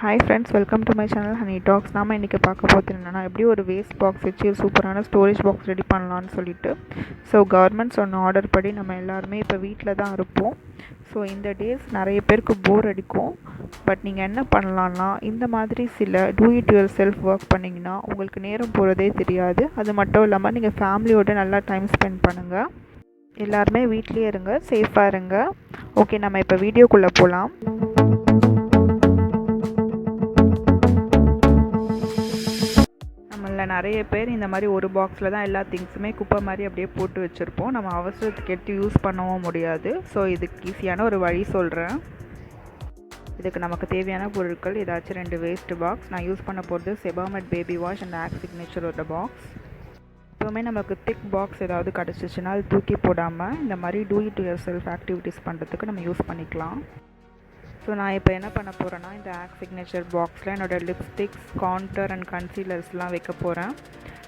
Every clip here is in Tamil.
Hi friends, welcome to my channel HONEYTALKS. நாம இன்னைக்கு பார்க்க போகிறது என்னன்னா எப்படி ஒரு வேஸ்ட் பாக்ஸ் வச்சு ஒரு சூப்பரான ஸ்டோரேஜ் பாக்ஸ் ரெடி பண்ணலாம்னு சொல்லிட்டு. ஸோ கவர்மெண்ட் சொன்ன ஆர்டர் படி நம்ம எல்லாருமே இப்போ வீட்டில் தான் இருப்போம். ஸோ இந்த டேஸ் நிறைய பேருக்கு போர் அடிக்கும். பட் நீங்கள் என்ன பண்ணலான்னா, இந்த மாதிரி சில do it your self work பண்ணிங்கன்னா உங்களுக்கு நேரம் போகிறதே தெரியாது. அது மட்டும் இல்லாமல் நீங்கள் ஃபேமிலியோட நல்லா டைம் ஸ்பெண்ட் பண்ணுங்கள். எல்லாருமே வீட்லேயே இருங்க, சேஃபாக இருங்க. ஓகே, நம்ம இப்போ வீடியோக்குள்ளே போகலாம். நிறைய பேர் இந்த மாதிரி ஒரு பாக்ஸில் தான் எல்லா திங்ஸுமே குப்பை மாதிரி அப்படியே போட்டு வச்சுருப்போம். நம்ம அவசரத்துக்கு எடுத்து யூஸ் பண்ணவும் முடியாது. ஸோ இதுக்கு ஈஸியான ஒரு வழி சொல்கிறேன். இதுக்கு நமக்கு தேவையான பொருட்கள் ஏதாச்சும் 2 வேஸ்ட் பாக்ஸ். நான் யூஸ் பண்ண போகிறது செபாமெட் பேபி வாஷ் அண்ட் ஆக் சிக்னேச்சரோட பாக்ஸ். எப்போவுமே நமக்கு திக் பாக்ஸ் ஏதாவது கிடச்சிச்சின்னா அது தூக்கி போடாமல் இந்த மாதிரி do it your self activities பண்ணுறதுக்கு நம்ம யூஸ் பண்ணிக்கலாம். ஸோ நான் இப்போ என்ன பண்ண போகிறேன்னா, இந்த ஆக் சிக்னேச்சர் பாக்ஸில் என்னோடய லிப்ஸ்டிக்ஸ், கான்டர் அண்ட் கன்சீலர்ஸ்லாம் வைக்க போகிறேன்.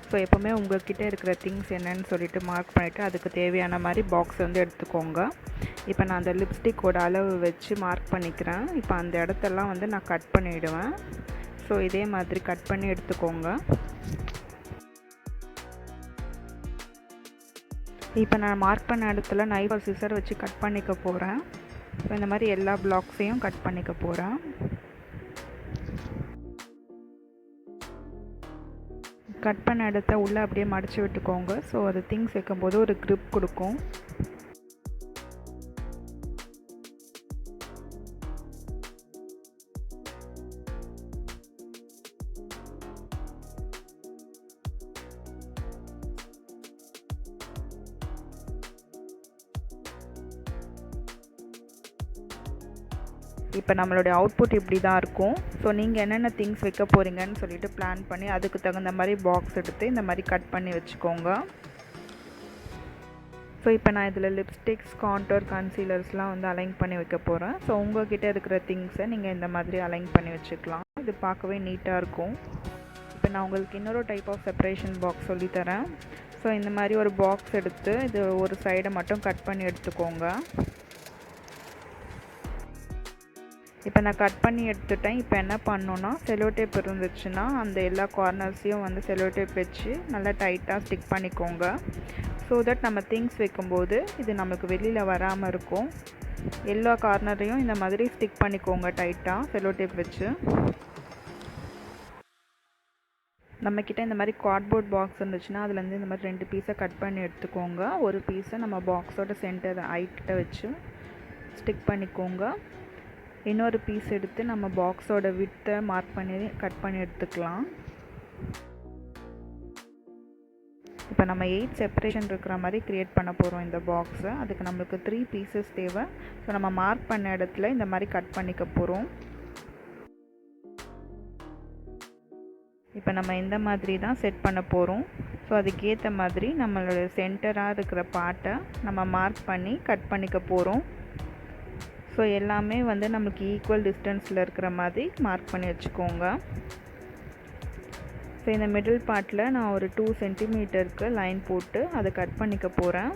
ஸோ எப்போவுமே உங்கள்கிட்ட இருக்கிற திங்ஸ் என்னன்னு சொல்லிட்டு மார்க் பண்ணிவிட்டு அதுக்கு தேவையான மாதிரி பாக்ஸ் வந்து எடுத்துக்கோங்க. இப்போ நான் அந்த லிப்ஸ்டிக்கோட அளவு வச்சு மார்க் பண்ணிக்கிறேன். இப்போ அந்த இடத்தெல்லாம் வந்து நான் கட் பண்ணிவிடுவேன். ஸோ இதே மாதிரி கட் பண்ணி எடுத்துக்கோங்க. இப்போ நான் மார்க் பண்ண இடத்துல நைஃப் ஒரு சிசர் வச்சு கட் பண்ணிக்க போகிறேன். ஸோ இந்த மாதிரி எல்லா பிளாக்ஸையும் கட் பண்ணிக்க போகிறேன். கட் பண்ண இடத்த உள்ளே அப்படியே மடித்து விட்டுக்கோங்க. ஸோ அது திங்ஸ் வைக்கும்போது ஒரு க்ரிப் கொடுக்கும். இப்போ நம்மளுடைய அவுட்புட் இப்படி தான் இருக்கும். ஸோ நீங்கள் என்னென்ன திங்ஸ் வைக்க போகிறீங்கன்னு சொல்லிட்டு பிளான் பண்ணி அதுக்கு தகுந்த மாதிரி பாக்ஸ் எடுத்து இந்த மாதிரி கட் பண்ணி வச்சுக்கோங்க. ஸோ இப்போ நான் இதில் லிப்ஸ்டிக்ஸ், கான்டோர், கன்சீலர்ஸ்லாம் வந்து அலைன் பண்ணி வைக்க போகிறேன். ஸோ உங்கள்கிட்ட இருக்கிற திங்ஸை நீங்கள் இந்த மாதிரி அலைன் பண்ணி வச்சுக்கலாம். இது பார்க்கவே நீட்டாக இருக்கும். இப்போ நான் உங்களுக்கு இன்னொரு டைப் ஆஃப் செப்பரேஷன் பாக்ஸ் சொல்லித்தரேன். ஸோ இந்த மாதிரி ஒரு பாக்ஸ் எடுத்து இது ஒரு சைடை மட்டும் கட் பண்ணி எடுத்துக்கோங்க. இப்போ நான் கட் பண்ணி எடுத்துட்டேன். இப்போ என்ன பண்ணணுன்னா, செலோ டேப் இருந்துச்சுன்னா அந்த எல்லா கார்னர்ஸையும் வந்து செலோ டேப் வச்சு நல்லா டைட்டாக ஸ்டிக் பண்ணிக்கோங்க. ஸோ தட் நம்ம திங்ஸ் வைக்கும்போது இது நமக்கு வெளியில் வராமல் இருக்கும். எல்லா கார்னரையும் இந்த மாதிரி ஸ்டிக் பண்ணிக்கோங்க டைட்டாக செலோ டேப் வச்சு. நம்மக்கிட்ட இந்த மாதிரி கார்ட்போர்ட் பாக்ஸ் இருந்துச்சுன்னா அதுலேருந்து இந்த மாதிரி 2 பீஸை கட் பண்ணி எடுத்துக்கோங்க. ஒரு பீஸை நம்ம பாக்ஸோட சென்டர் ஹைட்டிட்ட வச்சு ஸ்டிக் பண்ணிக்கோங்க. இன்னொரு பீஸ் எடுத்து நம்ம பாக்ஸோட வித்தை மார்க் பண்ணி கட் பண்ணி எடுத்துக்கலாம். இப்போ நம்ம 8 செப்பரேஷன் இருக்கிற மாதிரி க்ரியேட் பண்ண போகிறோம் இந்த பாக்ஸை. அதுக்கு நம்மளுக்கு 3 பீசஸ் தேவை. ஸோ நம்ம மார்க் பண்ண இடத்துல இந்த மாதிரி கட் பண்ணிக்க போகிறோம். இப்போ நம்ம இந்த மாதிரி தான் செட் பண்ண போகிறோம். ஸோ அதுக்கேற்ற மாதிரி நம்மளோட சென்டராக இருக்கிற பார்ட்டை நம்ம மார்க் பண்ணி கட் பண்ணிக்க போகிறோம். ஸோ எல்லாமே வந்து நமக்கு ஈக்குவல் டிஸ்டன்ஸில் இருக்கிற மாதிரி மார்க் பண்ணி வச்சுக்கோங்க. ஸோ இந்த மிடில் பார்ட்டில் நான் ஒரு 2 சென்டிமீட்டருக்கு லைன் போட்டு அதை கட் பண்ணிக்க போகிறேன்.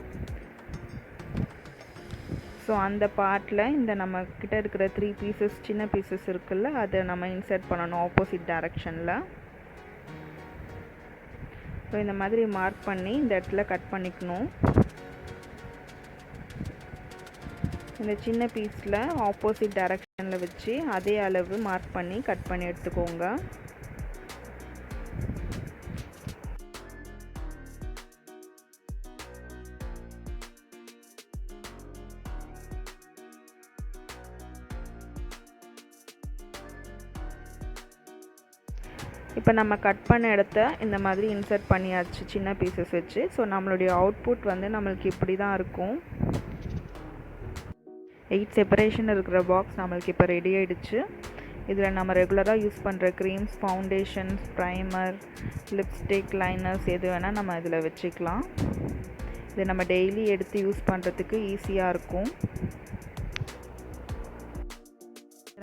ஸோ அந்த பார்ட்டில் இந்த நம்மக்கிட்ட இருக்கிற 3 பீசஸ் சின்ன பீசஸ் இருக்குல்ல, அதை நம்ம இன்சர்ட் பண்ணணும் ஆப்போசிட் டைரக்ஷனில். ஸோ இந்த மாதிரி மார்க் பண்ணி இந்த இடத்துல கட் பண்ணிக்கணும். இந்த சின்ன பீஸில் ஆப்போசிட் டைரக்ஷனில் வச்சு அதே அளவு மார்க் பண்ணி கட் பண்ணி எடுத்துக்கோங்க. இப்போ நம்ம கட் பண்ண இடத்த இந்த மாதிரி இன்சர்ட் பண்ணியாச்சு சின்ன பீசஸ் வச்சு. ஸோ நம்மளுடைய அவுட்புட் வந்து நம்மளுக்கு இப்படி தான் இருக்கும். 8 செப்பரேஷன் இருக்கிற பாக்ஸ் நம்மளுக்கு இப்போ ரெடி ஆகிடுச்சு. இதில் நம்ம ரெகுலராக யூஸ் பண்ணுற creams, foundations, primer, lipstick, liners எது வேணால் நம்ம இதில் வச்சுக்கலாம். இதை நம்ம டெய்லி எடுத்து யூஸ் பண்ணுறதுக்கு ஈஸியாக இருக்கும்.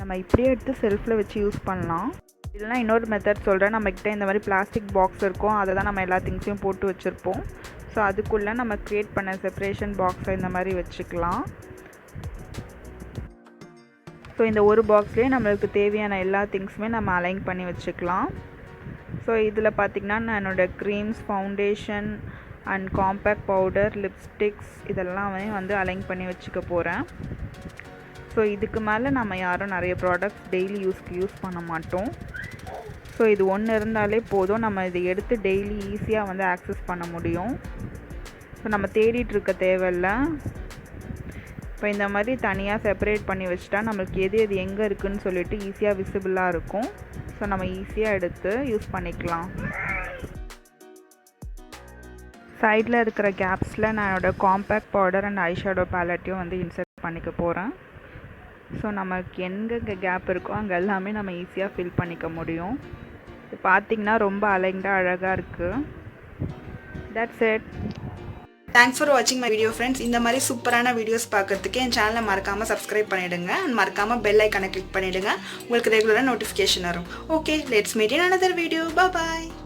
நம்ம இப்படியே எடுத்து செல்ஃபில் வச்சு யூஸ் பண்ணலாம். இதெல்லாம் இன்னொரு மெத்தட் சொல்கிறேன். நம்மக்கிட்ட இந்த மாதிரி பிளாஸ்டிக் பாக்ஸ் இருக்கும், அதை தான் நம்ம எல்லா திங்ஸையும் போட்டு வச்சுருப்போம். ஸோ அதுக்குள்ளே நம்ம க்ரியேட் பண்ண செப்பரேஷன் பாக்ஸை இந்த மாதிரி வச்சுக்கலாம். ஸோ இந்த ஒரு பாக்ஸ்லேயே நம்மளுக்கு தேவையான எல்லா திங்ஸுமே நம்ம அலைன் பண்ணி வச்சுக்கலாம். ஸோ இதில் பார்த்திங்கன்னா நான் என்னோடய creams, foundation and compact powder, lipsticks இதெல்லாம் வந்து அலைன் பண்ணி வச்சுக்க போகிறேன். ஸோ இதுக்கு மேலே நம்ம யாரும் நிறைய ப்ராடக்ட்ஸ் டெய்லி யூஸ் பண்ண மாட்டோம். ஸோ இது ஒன்று இருந்தாலே போதும், நம்ம இதை எடுத்து டெய்லி ஈஸியாக வந்து ஆக்சஸ் பண்ண முடியும். ஸோ நம்ம தேடிட்டுருக்க தேவையில்லை. இப்போ இந்த மாதிரி தனியாக செப்பரேட் பண்ணி வச்சுட்டா நம்மளுக்கு எது எங்கே இருக்குதுன்னு சொல்லிட்டு ஈஸியாக விசிபிளாக இருக்கும். ஸோ நம்ம ஈஸியாக எடுத்து யூஸ் பண்ணிக்கலாம். சைடில் இருக்கிற கேப்ஸில் நான் என்னோடய காம்பேக்ட் பவுடர் அண்ட் ஐஷேடோ பேலட்டையும் வந்து இன்சர்ட் பண்ணிக்க போகிறேன். ஸோ நமக்கு எங்கே கேப் இருக்கோ அங்கே எல்லாமே நம்ம ஈஸியாக ஃபில் பண்ணிக்க முடியும். இது பார்த்திங்கன்னா ரொம்ப அலைண்டாக அழகாக இருக்குது. That's it. தேங்க்ஸ் ஃபார் வாட்சிங் மை வீடியோ ஃப்ரெண்ட்ஸ். இந்த மாதிரி சூப்பரான வீடியோஸ் பார்க்கறதுக்கு என் சேனலை மறக்காமல் சப்ஸ்கிரைப் பண்ணிவிடுங்க அண்ட் மறக்காமல் பெல் ஐக்கானை கிளிக் பண்ணிவிடுங்க. உங்களுக்கு ரெகுலராக நோட்டிஃபிகேஷன் வரும். Okay, let's meet in another video. Bye bye.